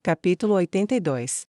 Capítulo 82.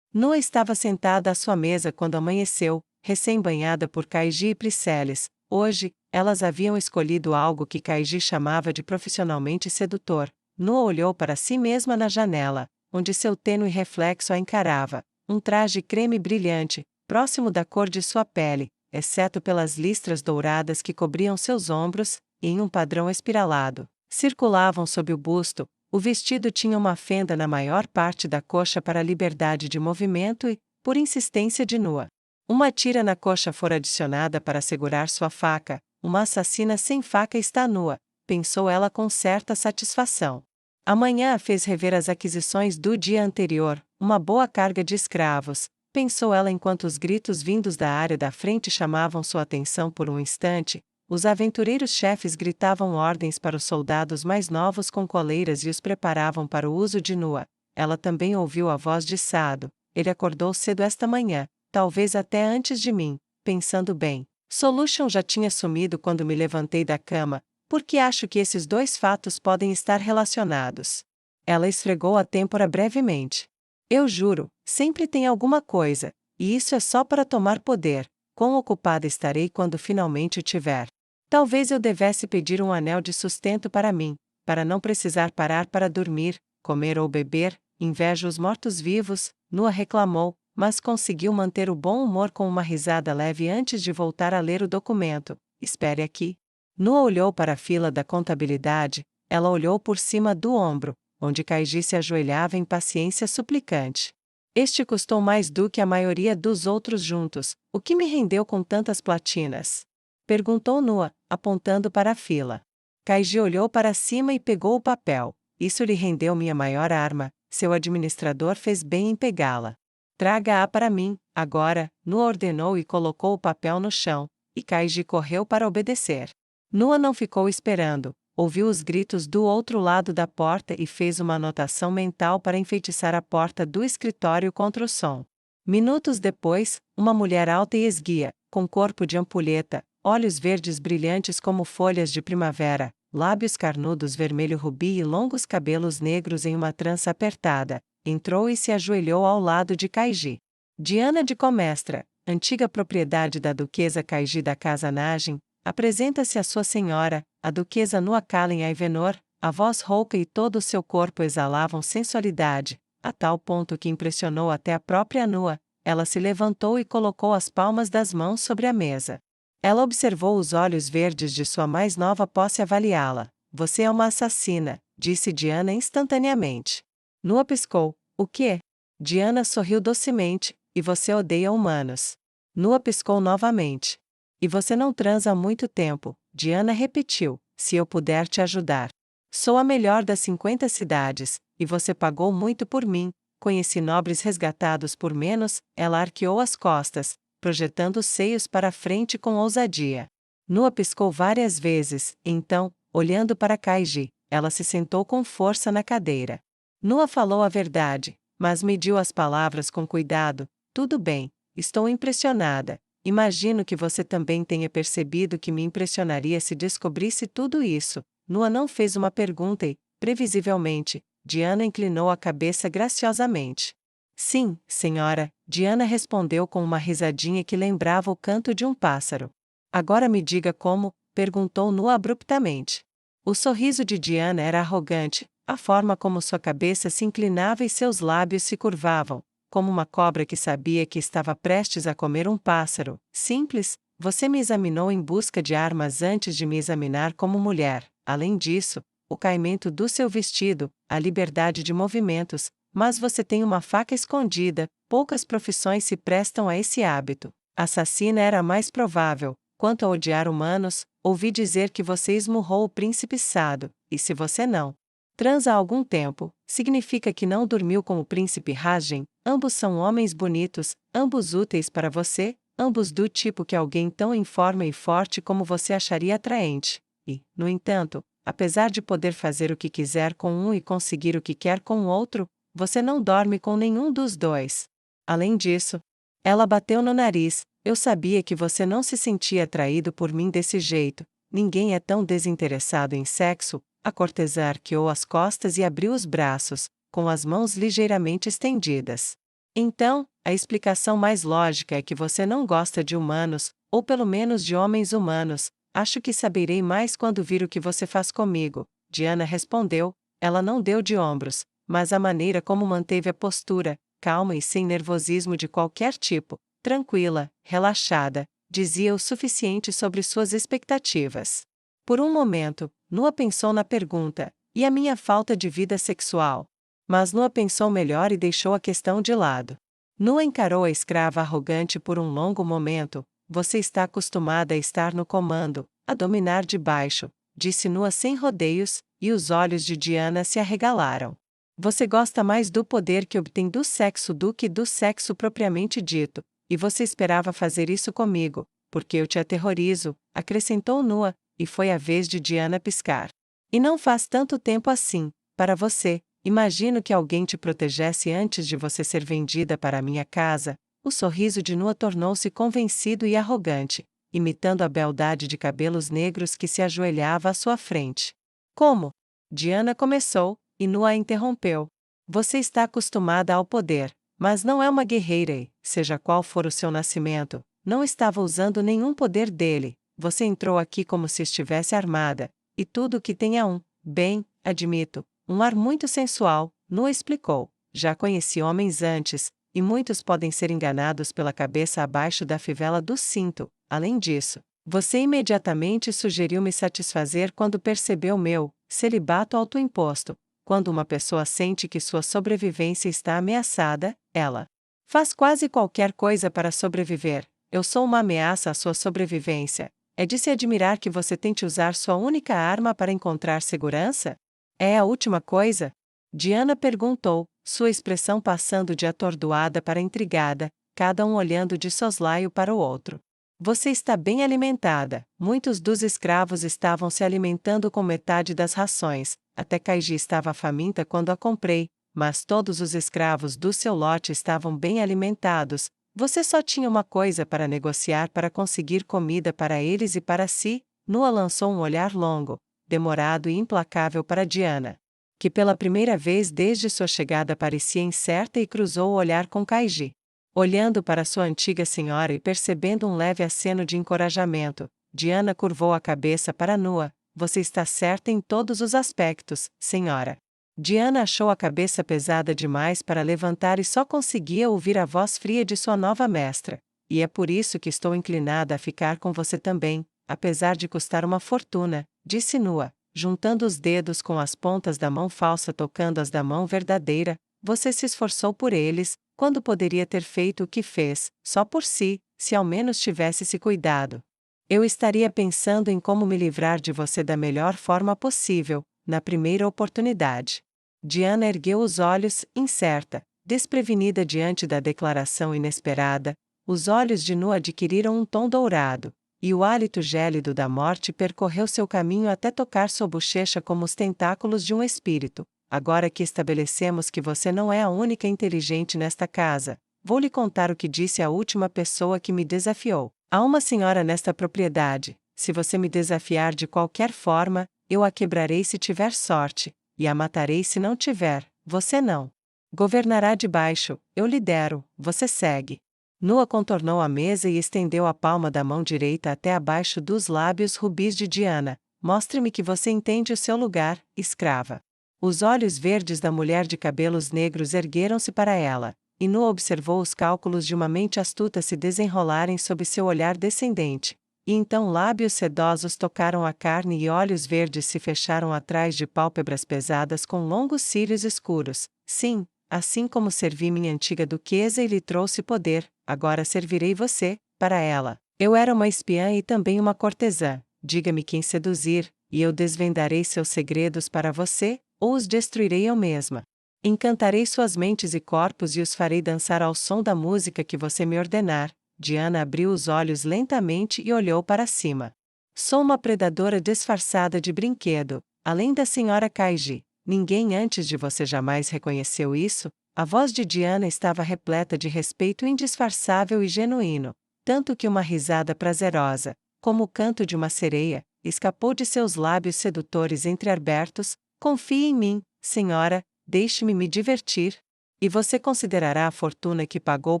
Nua estava sentada à sua mesa quando amanheceu, recém-banhada por Kaiji e Prisceles. Hoje, elas haviam escolhido algo que Kaiji chamava de profissionalmente sedutor. Nua olhou para si mesma na janela, onde seu tênue reflexo a encarava. Um traje creme brilhante, próximo da cor de sua pele, exceto pelas listras douradas que cobriam seus ombros, e em um padrão espiralado, circulavam sob o busto. O vestido tinha uma fenda na maior parte da coxa para liberdade de movimento e, por insistência de Nua, uma tira na coxa fora adicionada para segurar sua faca. Uma assassina sem faca está nua, pensou ela com certa satisfação. Amanhã a fez rever as aquisições do dia anterior, uma boa carga de escravos, pensou ela enquanto os gritos vindos da área da frente chamavam sua atenção por um instante. Os aventureiros-chefes gritavam ordens para os soldados mais novos com coleiras e os preparavam para o uso de Nua. Ela também ouviu a voz de Sado. Ele acordou cedo esta manhã, talvez até antes de mim, pensando bem. Solution já tinha sumido quando me levantei da cama, porque acho que esses dois fatos podem estar relacionados. Ela esfregou a têmpora brevemente. Eu juro, sempre tem alguma coisa, e isso é só para tomar poder. Quão ocupada estarei quando finalmente o tiver. Talvez eu devesse pedir um anel de sustento para mim, para não precisar parar para dormir, comer ou beber. Invejo os mortos-vivos, Nua reclamou, mas conseguiu manter o bom humor com uma risada leve antes de voltar a ler o documento. Espere aqui. Nua olhou para a fila da contabilidade. Ela olhou por cima do ombro, onde Kaiji se ajoelhava em paciência suplicante. Este custou mais do que a maioria dos outros juntos. O que me rendeu com tantas platinas? Perguntou Nua, apontando para a fila. Kaiji olhou para cima e pegou o papel. Isso lhe rendeu minha maior arma. Seu administrador fez bem em pegá-la. Traga-a para mim, agora, Nua ordenou e colocou o papel no chão, e Kaiji correu para obedecer. Nua não ficou esperando, ouviu os gritos do outro lado da porta e fez uma anotação mental para enfeitiçar a porta do escritório contra o som. Minutos depois, uma mulher alta e esguia, com corpo de ampulheta, olhos verdes brilhantes como folhas de primavera, lábios carnudos vermelho rubi e longos cabelos negros em uma trança apertada, entrou e se ajoelhou ao lado de Kaiji. Diana de Comestra, antiga propriedade da duquesa Kaiji da Casa Najin, apresenta-se a sua senhora, a duquesa Nua Kalen Aivenor. A voz rouca e todo o seu corpo exalavam sensualidade, a tal ponto que impressionou até a própria Nua. Ela se levantou e colocou as palmas das mãos sobre a mesa. Ela observou os olhos verdes de sua mais nova posse avaliá-la. Você é uma assassina, disse Diana instantaneamente. Nua piscou. O quê? Diana sorriu docemente. E você odeia humanos. Nua piscou novamente. E você não transa há muito tempo, Diana repetiu. Se eu puder te ajudar. Sou a melhor das 50 cidades, e você pagou muito por mim. Conheci nobres resgatados por menos. Ela arqueou as costas, projetando os seios para a frente com ousadia. Nua piscou várias vezes, então, olhando para Kaiji, ela se sentou com força na cadeira. Nua falou a verdade, mas mediu as palavras com cuidado. Tudo bem, estou impressionada. Imagino que você também tenha percebido que me impressionaria se descobrisse tudo isso. Nua não fez uma pergunta e, previsivelmente, Diana inclinou a cabeça graciosamente. Sim, senhora, Diana respondeu com uma risadinha que lembrava o canto de um pássaro. Agora me diga como, perguntou Nua abruptamente. O sorriso de Diana era arrogante, a forma como sua cabeça se inclinava e seus lábios se curvavam, como uma cobra que sabia que estava prestes a comer um pássaro. Simples, você me examinou em busca de armas antes de me examinar como mulher. Além disso, o caimento do seu vestido, a liberdade de movimentos, mas você tem uma faca escondida. Poucas profissões se prestam a esse hábito. Assassina era a mais provável. Quanto a odiar humanos, ouvi dizer que você esmurrou o príncipe Sado, e se você não transa há algum tempo, significa que não dormiu com o príncipe Rajen. Ambos são homens bonitos, ambos úteis para você, ambos do tipo que alguém tão em forma e forte como você acharia atraente. E, no entanto, apesar de poder fazer o que quiser com um e conseguir o que quer com o outro, você não dorme com nenhum dos dois. Além disso, ela bateu no nariz. Eu sabia que você não se sentia atraído por mim desse jeito. Ninguém é tão desinteressado em sexo. A cortesã arqueou as costas e abriu os braços. com as mãos ligeiramente estendidas. Então, a explicação mais lógica é que você não gosta de humanos, ou pelo menos de homens humanos. Acho que saberei mais quando vir o que você faz comigo, Diana respondeu. Ela não deu de ombros, mas a maneira como manteve a postura, calma e sem nervosismo de qualquer tipo, tranquila, relaxada, dizia o suficiente sobre suas expectativas. Por um momento, Nua pensou na pergunta: e a minha falta de vida sexual? Mas Nua pensou melhor e deixou a questão de lado. Nua encarou a escrava arrogante por um longo momento. Você está acostumada a estar no comando, a dominar de baixo, disse Nua sem rodeios, e os olhos de Diana se arregalaram. Você gosta mais do poder que obtém do sexo do que do sexo propriamente dito, e você esperava fazer isso comigo, porque eu te aterrorizo, acrescentou Nua, e foi a vez de Diana piscar. E não faz tanto tempo assim, para você. Imagino que alguém te protegesse antes de você ser vendida para a minha casa. O sorriso de Nua tornou-se convencido e arrogante, imitando a beldade de cabelos negros que se ajoelhava à sua frente. Como? Diana começou, e Nua a interrompeu. Você está acostumada ao poder, mas não é uma guerreira e, seja qual for o seu nascimento, não estava usando nenhum poder dele. Você entrou aqui como se estivesse armada, e tudo o que tem é bem, admito, um ar muito sensual, Nua explicou. Já conheci homens antes, e muitos podem ser enganados pela cabeça abaixo da fivela do cinto. Além disso, você imediatamente sugeriu me satisfazer quando percebeu meu celibato autoimposto. Quando uma pessoa sente que sua sobrevivência está ameaçada, ela faz quase qualquer coisa para sobreviver. Eu sou uma ameaça à sua sobrevivência. É de se admirar que você tente usar sua única arma para encontrar segurança? É a última coisa? Diana perguntou, sua expressão passando de atordoada para intrigada, cada um olhando de soslaio para o outro. Você está bem alimentada. Muitos dos escravos estavam se alimentando com metade das rações. Até Kaiji estava faminta quando a comprei, mas todos os escravos do seu lote estavam bem alimentados. Você só tinha uma coisa para negociar para conseguir comida para eles e para si. Nua lançou um olhar longo, demorado e implacável para Diana, que pela primeira vez desde sua chegada parecia incerta, e cruzou o olhar com Kaiji. Olhando para sua antiga senhora e percebendo um leve aceno de encorajamento, Diana curvou a cabeça para Nua. Você está certa em todos os aspectos, senhora. Diana achou a cabeça pesada demais para levantar e só conseguia ouvir a voz fria de sua nova mestra. E é por isso que estou inclinada a ficar com você também, apesar de custar uma fortuna, disse Nua, juntando os dedos com as pontas da mão falsa tocando as da mão verdadeira. Você se esforçou por eles, quando poderia ter feito o que fez, só por si, se ao menos tivesse se cuidado. Eu estaria pensando em como me livrar de você da melhor forma possível, na primeira oportunidade. Diana ergueu os olhos, incerta, desprevenida diante da declaração inesperada. Os olhos de Nua adquiriram um tom dourado, e o hálito gélido da morte percorreu seu caminho até tocar sua bochecha como os tentáculos de um espírito. Agora que estabelecemos que você não é a única inteligente nesta casa, vou lhe contar o que disse a última pessoa que me desafiou. Há uma senhora nesta propriedade. Se você me desafiar de qualquer forma, eu a quebrarei se tiver sorte, e a matarei se não tiver. Você não governará de baixo, eu lidero, você segue. Nua contornou a mesa e estendeu a palma da mão direita até abaixo dos lábios rubis de Diana. Mostre-me que você entende o seu lugar, escrava. Os olhos verdes da mulher de cabelos negros ergueram-se para ela, e Nua observou os cálculos de uma mente astuta se desenrolarem sob seu olhar descendente. E então lábios sedosos tocaram a carne e olhos verdes se fecharam atrás de pálpebras pesadas com longos cílios escuros. Sim, assim como servi minha antiga duquesa e lhe trouxe poder, agora servirei você, para ela. Eu era uma espiã e também uma cortesã. Diga-me quem seduzir, e eu desvendarei seus segredos para você, ou os destruirei eu mesma. Encantarei suas mentes e corpos e os farei dançar ao som da música que você me ordenar. Diana abriu os olhos lentamente e olhou para cima. Sou uma predadora disfarçada de brinquedo, além da senhora Kaiji. Ninguém antes de você jamais reconheceu isso? A voz de Diana estava repleta de respeito indisfarçável e genuíno, tanto que uma risada prazerosa, como o canto de uma sereia, escapou de seus lábios sedutores entreabertos. Confie em mim, senhora, deixe-me me divertir. E você considerará a fortuna que pagou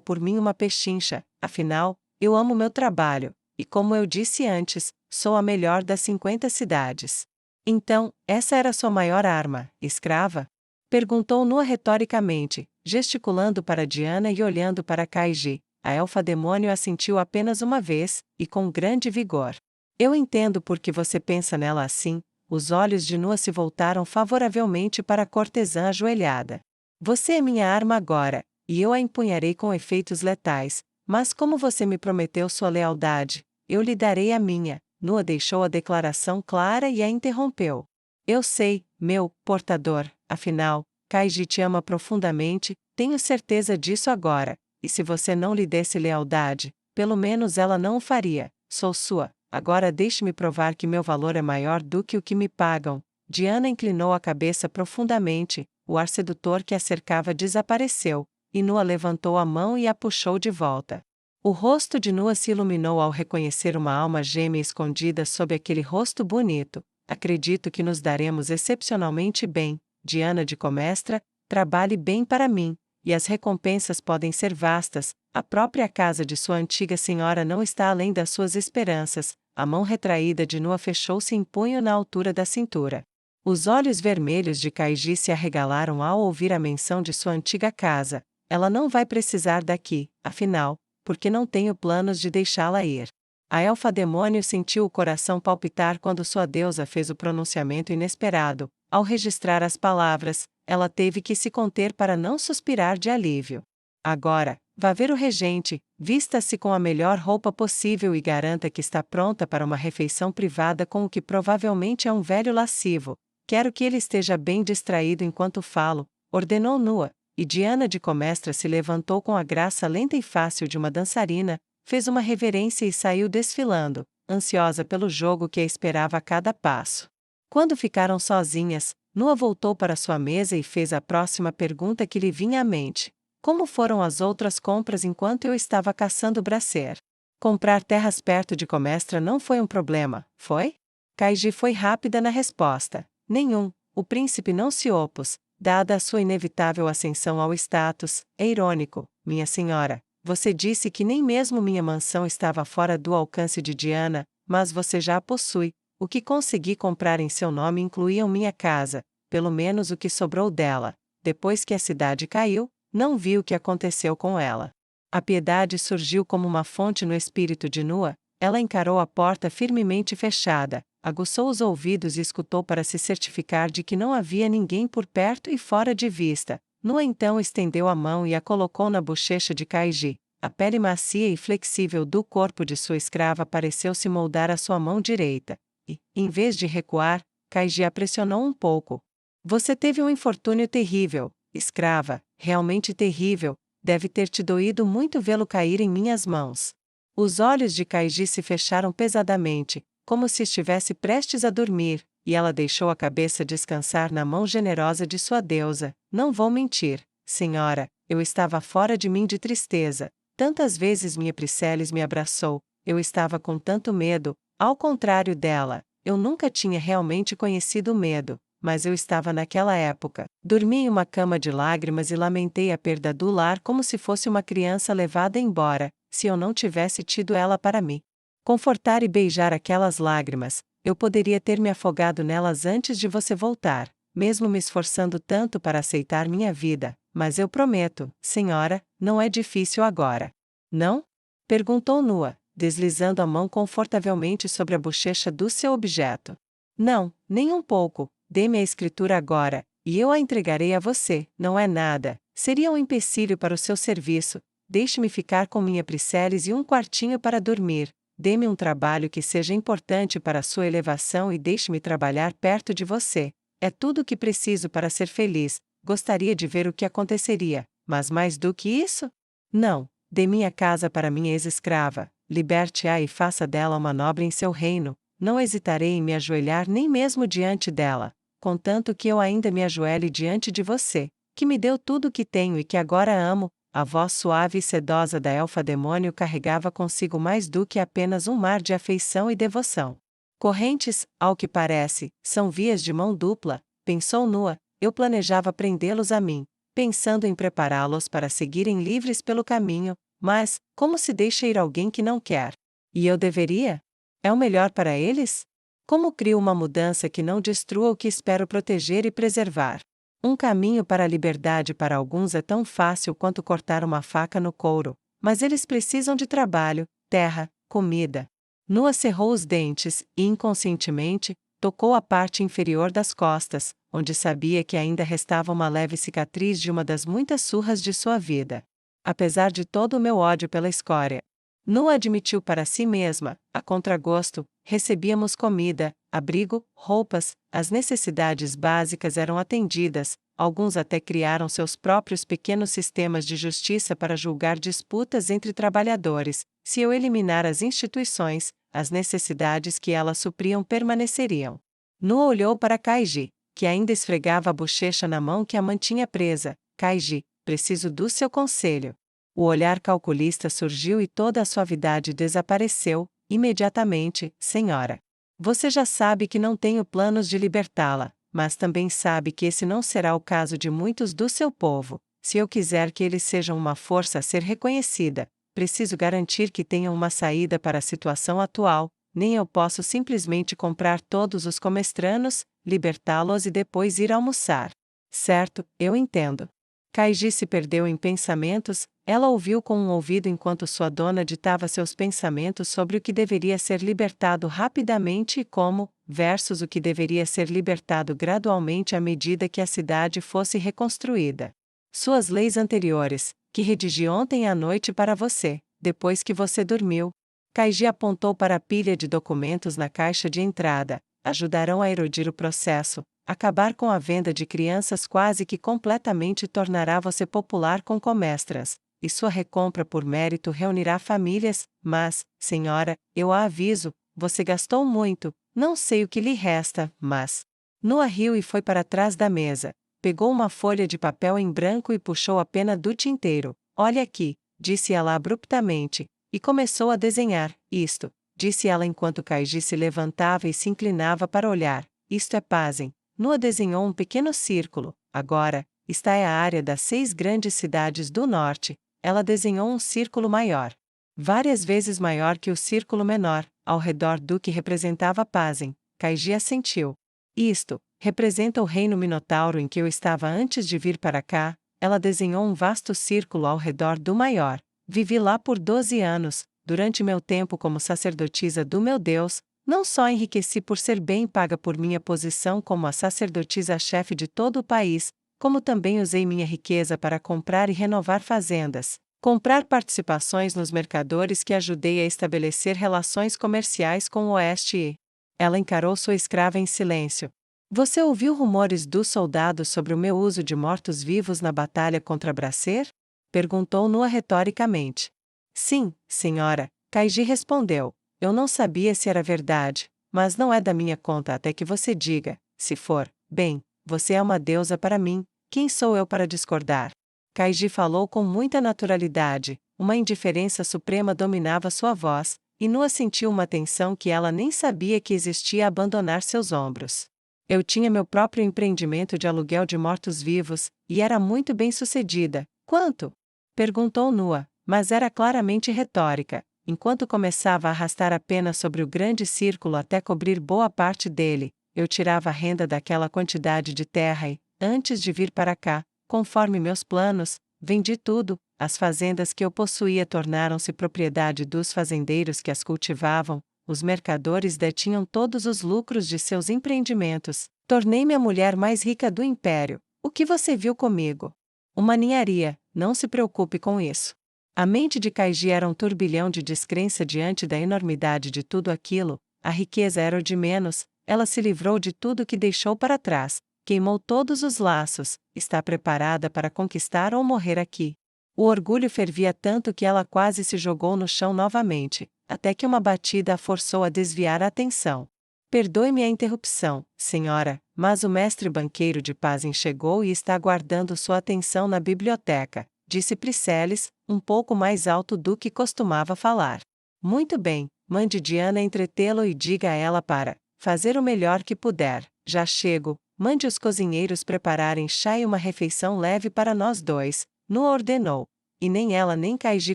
por mim uma pechincha, afinal, eu amo meu trabalho, e como eu disse antes, sou a melhor das 50 cidades. Então, essa era sua maior arma, escrava? Perguntou Nua retoricamente, gesticulando para Diana e olhando para Kaiji. A elfa-demônio assentiu apenas uma vez, e com grande vigor. Eu entendo por que você pensa nela assim. Os olhos de Nua se voltaram favoravelmente para a cortesã ajoelhada. Você é minha arma agora, e eu a empunharei com efeitos letais, mas como você me prometeu sua lealdade, eu lhe darei a minha. Nua deixou a declaração clara e a interrompeu. Eu sei, meu portador, afinal, Kaiji te ama profundamente, tenho certeza disso agora, e se você não lhe desse lealdade, pelo menos ela não o faria. Sou sua, agora deixe-me provar que meu valor é maior do que o que me pagam. Diana inclinou a cabeça profundamente, o ar sedutor que a cercava desapareceu, e Nua levantou a mão e a puxou de volta. O rosto de Nua se iluminou ao reconhecer uma alma gêmea escondida sob aquele rosto bonito. Acredito que nos daremos excepcionalmente bem, Diana de Comestra, trabalhe bem para mim, e as recompensas podem ser vastas. A própria casa de sua antiga senhora não está além das suas esperanças. A mão retraída de Nua fechou-se em punho na altura da cintura. Os olhos vermelhos de Kaiji se arregalaram ao ouvir a menção de sua antiga casa. Ela não vai precisar daqui, afinal, porque não tenho planos de deixá-la ir. A elfa-demônio sentiu o coração palpitar quando sua deusa fez o pronunciamento inesperado. Ao registrar as palavras, ela teve que se conter para não suspirar de alívio. Agora, vá ver o regente, vista-se com a melhor roupa possível e garanta que está pronta para uma refeição privada com o que provavelmente é um velho lascivo. Quero que ele esteja bem distraído enquanto falo, ordenou Nua, e Diana de Comestra se levantou com a graça lenta e fácil de uma dançarina, fez uma reverência e saiu desfilando, ansiosa pelo jogo que a esperava a cada passo. Quando ficaram sozinhas, Nua voltou para sua mesa e fez a próxima pergunta que lhe vinha à mente. Como foram as outras compras enquanto eu estava caçando Bracer? Comprar terras perto de Comestra não foi um problema, foi? Kaiji foi rápida na resposta. Nenhum, o príncipe não se opôs, dada a sua inevitável ascensão ao status. É irônico, minha senhora, você disse que nem mesmo minha mansão estava fora do alcance de Diana, mas você já a possui. O que consegui comprar em seu nome incluía minha casa, pelo menos o que sobrou dela. Depois que a cidade caiu, não vi o que aconteceu com ela. A piedade surgiu como uma fonte no espírito de Nua. Ela encarou a porta firmemente fechada, aguçou os ouvidos e escutou para se certificar de que não havia ninguém por perto e fora de vista. Nua então estendeu a mão e a colocou na bochecha de Kaiji. A pele macia e flexível do corpo de sua escrava pareceu se moldar à sua mão direita. E, em vez de recuar, Kaiji a pressionou um pouco. Você teve um infortúnio terrível, escrava, realmente terrível. Deve ter te doído muito vê-lo cair em minhas mãos. Os olhos de Kaiji se fecharam pesadamente, como se estivesse prestes a dormir, e ela deixou a cabeça descansar na mão generosa de sua deusa. Não vou mentir, senhora, eu estava fora de mim de tristeza. Tantas vezes minha Priceles me abraçou, eu estava com tanto medo. Ao contrário dela, eu nunca tinha realmente conhecido o medo, mas eu estava naquela época. Dormi em uma cama de lágrimas e lamentei a perda do lar como se fosse uma criança levada embora, se eu não tivesse tido ela para mim. Confortar e beijar aquelas lágrimas, eu poderia ter me afogado nelas antes de você voltar, mesmo me esforçando tanto para aceitar minha vida, mas eu prometo, senhora, não é difícil agora. Não? Perguntou Nua, deslizando a mão confortavelmente sobre a bochecha do seu objeto. Não, nem um pouco. Dê-me a escritura agora, e eu a entregarei a você. Não é nada. Seria um empecilho para o seu serviço. Deixe-me ficar com minha Priceles e um quartinho para dormir. Dê-me um trabalho que seja importante para a sua elevação e deixe-me trabalhar perto de você. É tudo o que preciso para ser feliz. Gostaria de ver o que aconteceria, mas mais do que isso? Não. Dê minha casa para minha ex-escrava. Liberte-a e faça dela uma nobre em seu reino. Não hesitarei em me ajoelhar nem mesmo diante dela, contanto que eu ainda me ajoelhe diante de você, que me deu tudo o que tenho e que agora amo. A voz suave e sedosa da elfa-demônio carregava consigo mais do que apenas um mar de afeição e devoção. Correntes, ao que parece, são vias de mão dupla, pensou Nua, eu planejava prendê-los a mim, pensando em prepará-los para seguirem livres pelo caminho, mas, como se deixa ir alguém que não quer? E eu deveria? É o melhor para eles? Como crio uma mudança que não destrua o que espero proteger e preservar? Um caminho para a liberdade para alguns é tão fácil quanto cortar uma faca no couro, mas eles precisam de trabalho, terra, comida. Noa cerrou os dentes e, inconscientemente, tocou a parte inferior das costas, onde sabia que ainda restava uma leve cicatriz de uma das muitas surras de sua vida. Apesar de todo o meu ódio pela escória, Noa admitiu para si mesma, a contragosto, recebíamos comida, abrigo, roupas, as necessidades básicas eram atendidas, alguns até criaram seus próprios pequenos sistemas de justiça para julgar disputas entre trabalhadores. Se eu eliminar as instituições, as necessidades que elas supriam permaneceriam. Noa olhou para Kaiji, que ainda esfregava a bochecha na mão que a mantinha presa. Kaiji, preciso do seu conselho. O olhar calculista surgiu e toda a suavidade desapareceu, imediatamente, senhora. Você já sabe que não tenho planos de libertá-la, mas também sabe que esse não será o caso de muitos do seu povo. Se eu quiser que eles sejam uma força a ser reconhecida, preciso garantir que tenham uma saída para a situação atual, nem eu posso simplesmente comprar todos os comestranos, libertá-los e depois ir almoçar. Certo, eu entendo. Kaiji se perdeu em pensamentos, ela ouviu com um ouvido enquanto sua dona ditava seus pensamentos sobre o que deveria ser libertado rapidamente e como, versus o que deveria ser libertado gradualmente à medida que a cidade fosse reconstruída. Suas leis anteriores, que redigi ontem à noite para você, depois que você dormiu. Kaiji apontou para a pilha de documentos na caixa de entrada, ajudarão a erudir o processo. Acabar com a venda de crianças quase que completamente tornará você popular com comestras, e sua recompra por mérito reunirá famílias, mas, senhora, eu a aviso, você gastou muito, não sei o que lhe resta, mas... Noa riu e foi para trás da mesa, pegou uma folha de papel em branco e puxou a pena do tinteiro. Olha aqui, disse ela abruptamente, e começou a desenhar. Isto, disse ela enquanto Kaiji se levantava e se inclinava para olhar, isto é Pazem. Noa desenhou um pequeno círculo. Agora, esta é a área das 6 grandes cidades do norte. Ela desenhou um círculo maior, várias vezes maior que o círculo menor, ao redor do que representava Pazem. Kaiji assentiu. Isto representa o reino Minotauro em que eu estava antes de vir para cá. Ela desenhou um vasto círculo ao redor do maior. Vivi lá por 12 anos, durante meu tempo como sacerdotisa do meu Deus. Não só enriqueci por ser bem paga por minha posição como a sacerdotisa-chefe de todo o país, como também usei minha riqueza para comprar e renovar fazendas, comprar participações nos mercadores que ajudei a estabelecer relações comerciais com o Oeste e... Ela encarou sua escrava em silêncio. Você ouviu rumores dos soldados sobre o meu uso de mortos-vivos na batalha contra Bracer? Perguntou Noa retoricamente. Sim, senhora, Kaiji respondeu. Eu não sabia se era verdade, mas não é da minha conta até que você diga. Se for, bem, você é uma deusa para mim, quem sou eu para discordar? Kaiji falou com muita naturalidade, uma indiferença suprema dominava sua voz, e Noa sentiu uma tensão que ela nem sabia que existia a abandonar seus ombros. Eu tinha meu próprio empreendimento de aluguel de mortos-vivos, e era muito bem-sucedida. Quanto? Perguntou Noa, mas era claramente retórica. Enquanto começava a arrastar a pena sobre o grande círculo até cobrir boa parte dele, eu tirava a renda daquela quantidade de terra e, antes de vir para cá, conforme meus planos, vendi tudo. As fazendas que eu possuía tornaram-se propriedade dos fazendeiros que as cultivavam, os mercadores detinham todos os lucros de seus empreendimentos. Tornei-me a mulher mais rica do império. O que você viu comigo? Uma ninharia, não se preocupe com isso. A mente de Kaiji era um turbilhão de descrença diante da enormidade de tudo aquilo, a riqueza era o de menos, ela se livrou de tudo que deixou para trás, queimou todos os laços, está preparada para conquistar ou morrer aqui. O orgulho fervia tanto que ela quase se jogou no chão novamente, até que uma batida a forçou a desviar a atenção. Perdoe-me a interrupção, senhora, mas o mestre banqueiro de Pazem chegou e está aguardando sua atenção na biblioteca, disse Prisceles, um pouco mais alto do que costumava falar. Muito bem, mande Diana entretê-lo e diga a ela para fazer o melhor que puder. Já chego. Mande os cozinheiros prepararem chá e uma refeição leve para nós dois, Nu ordenou. E nem ela nem Kaiji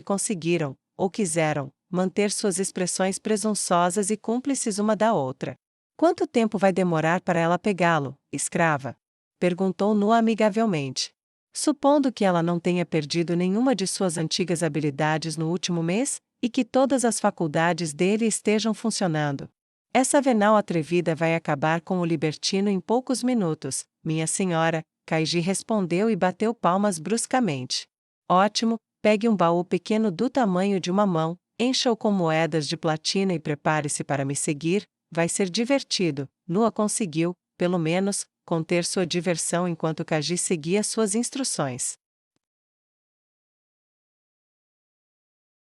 conseguiram, ou quiseram, manter suas expressões presunçosas e cúmplices uma da outra. Quanto tempo vai demorar para ela pegá-lo, escrava? Perguntou Nu amigavelmente. Supondo que ela não tenha perdido nenhuma de suas antigas habilidades no último mês, e que todas as faculdades dele estejam funcionando. Essa venal atrevida vai acabar com o libertino em poucos minutos, minha senhora, Kaiji respondeu e bateu palmas bruscamente. Ótimo, pegue um baú pequeno do tamanho de uma mão, encha-o com moedas de platina e prepare-se para me seguir, vai ser divertido. Nua conseguiu, pelo menos, conter sua diversão enquanto Kaiji seguia suas instruções.